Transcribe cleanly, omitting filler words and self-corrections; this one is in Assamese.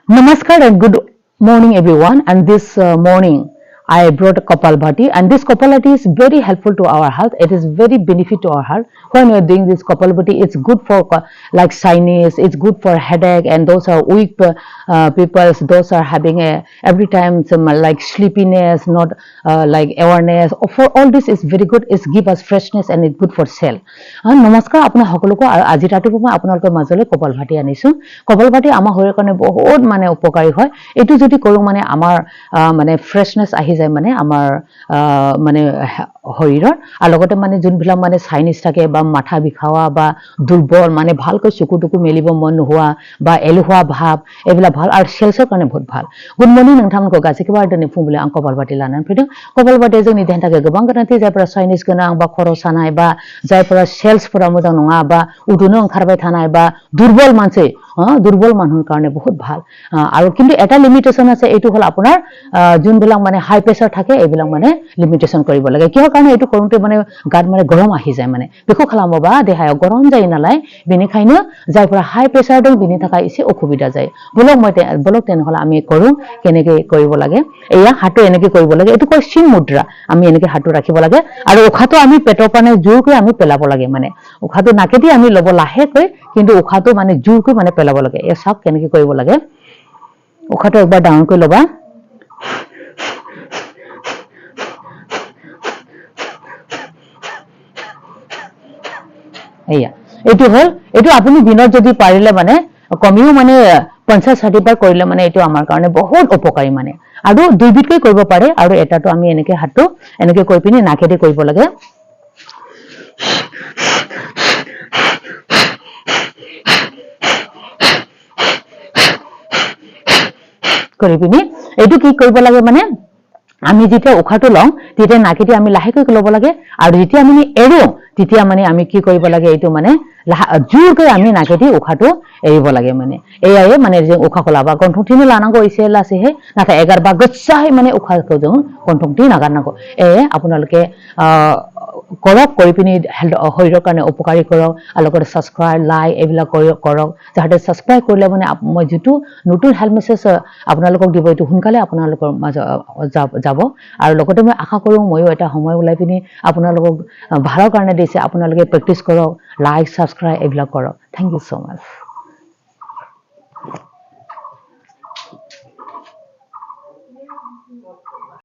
Namaskar and good morning everyone, and this morning I brought a Kapalbhati, and this Kapalbhati is very helpful to our health. It is very benefit to our health. When you are doing this Kapalbhati, it's good for like sinus, it's good for headache, and those are weak people, those are having a every time some like sleepiness, not like awareness. For all this is very good. It's give us freshness and it's good for cell. Namaskar, apna সকলোকে আজি ৰাতিপুৱা মই আপোনালোকৰ মাজলৈ কপালভাতি আনিছো। কপালভাতি আমাৰ শৰীৰৰ কাৰণে বহুত মানে উপকাৰী হয়। এটো যদি কৰো মানে আমাৰ মানে ফ্ৰেশনেস আহি যায় মানে আমাৰ মানে শৰীৰৰ আৰু লগতে মানে যোনবিলাক মানে সাইনিস থাকে বা মাথা বিখাৱা বা দুৰ্বল মানে ভালকৈ চকুটুকু মেলিব মন নোহোৱা বা এলহুৱা ভাব এবিলা ভাল আৰু সেলসৰ কাৰণে বহুত ভাল। গুড মৰ্নিং नोंथांमोनखौ गासैखौबो दिनै फुंबिलि आं कपालभाति लानानै फैदों। कपालभातिया जोंनि देहानि थाखाय गोबां गोनांथि, जायफोरा साइनिस गोनां बा खर' सानाय बा जायफोरा सेल्सफोरा मोजां नङा बा उदुनो ओंखारबाय थानाय बा दुर्बल मानसि दुर्बल মানুহৰ কাৰণে বহুত ভাল। আৰু কিন্তু এটা লিমিটেশন আছে, এটো হল আপোনাৰ যোনবিলাক মানে হাই প্ৰেসাৰ থাকে এইবিলাক মানে লিমিটেশন কৰিব লাগে। কিয় কাৰণে এটো কৰোঁতে মানে গাত মানে গৰম আহি যায়, মানে बेखौ खालामोबा देहायाव गरम जायो नालाय, बेनिखायनो जायफोरा हाई प्रेसार दं बिनि थाखाय एसे असुबिधा जायो। বলক তেনেহলে আমি কৰো কেনেকৈ কৰিব লাগে। এয়া হাতটো এনেকৈ কৰিব লাগে, এটো কয় সিং মুদ্ৰা। আমি এনেকৈ হাতটো ৰাখিব লাগে আৰু উশাহটো আমি পেটৰ পানে জোৰকৈ আমি পেলাব লাগে, মানে উশাহটো নাকেদি আমি লব লাহেকৈ, কিন্তু উশাহটো মানে জোৰকৈ মানে পেলাব লাগে। এ চাওক কেনেকৈ কৰিব লাগে। উশাহটো একবাৰ ডাঙৰকৈ লবা, এয়া এটো হল। এটো আপুনি দিনত যদি পাৰিলে মানে কমিও মানে 50-60 বাৰ কৰিলে মানে এটো আমাৰ কাৰণে বহুত উপকাৰী মানে। আৰু দুইবিধকৈ কৰিব পাৰে, আৰু এটাটো আমি এনেকৈ হাতটো এনেকৈ কৰি পিনি নাকেদি কৰিব লাগে। কৰি পিনি এটো কি কৰিব লাগে মানে আমি যেতিয়া উশাহটো লওঁ তেতিয়া নাকেদি আমি লাহেকৈ ল'ব লাগে, আৰু যেতিয়া আমি এৰো তেতিয়া মানে আমি কি কৰিব লাগে, এইটো মানে জোৰকৈ আমি नाकेदी उखाहটো एरिब লাগে মানে। एयायै মানে जों उखाहखौ लाबा गन्थंथिनो लानांगौ एसे लासैहाय, नाथाय एगारबा गोसायै মানে उखाहखौ जों गन्थंथि नागारनांगौ। আপোনালোকে কৰক, কৰি পিনি শৰীৰৰ কাৰণে উপকাৰী কৰক, আৰু লগতে সাবস্ক্ৰাইব লাইক এইবিলাক কৰক, যাতে সাবস্ক্ৰাইব কৰিলে মানে মই যেটো নতুন হেল্থ মেছেজ আপোনালোকক দিব এটো সোনকালে আপোনালোকৰ মাজত যাব। আৰু লগতে মই আশা কৰোঁ ময়ো এটা সময় উলাই পিনি আপোনালোকক ভালৰ কাৰণে দিছে, আপোনালোকে প্ৰেক্টিছ কৰক, লাইক সাবস্ক্ৰাইব এইবিলাক কৰক। থ্যাংক ইউ সো মাচ।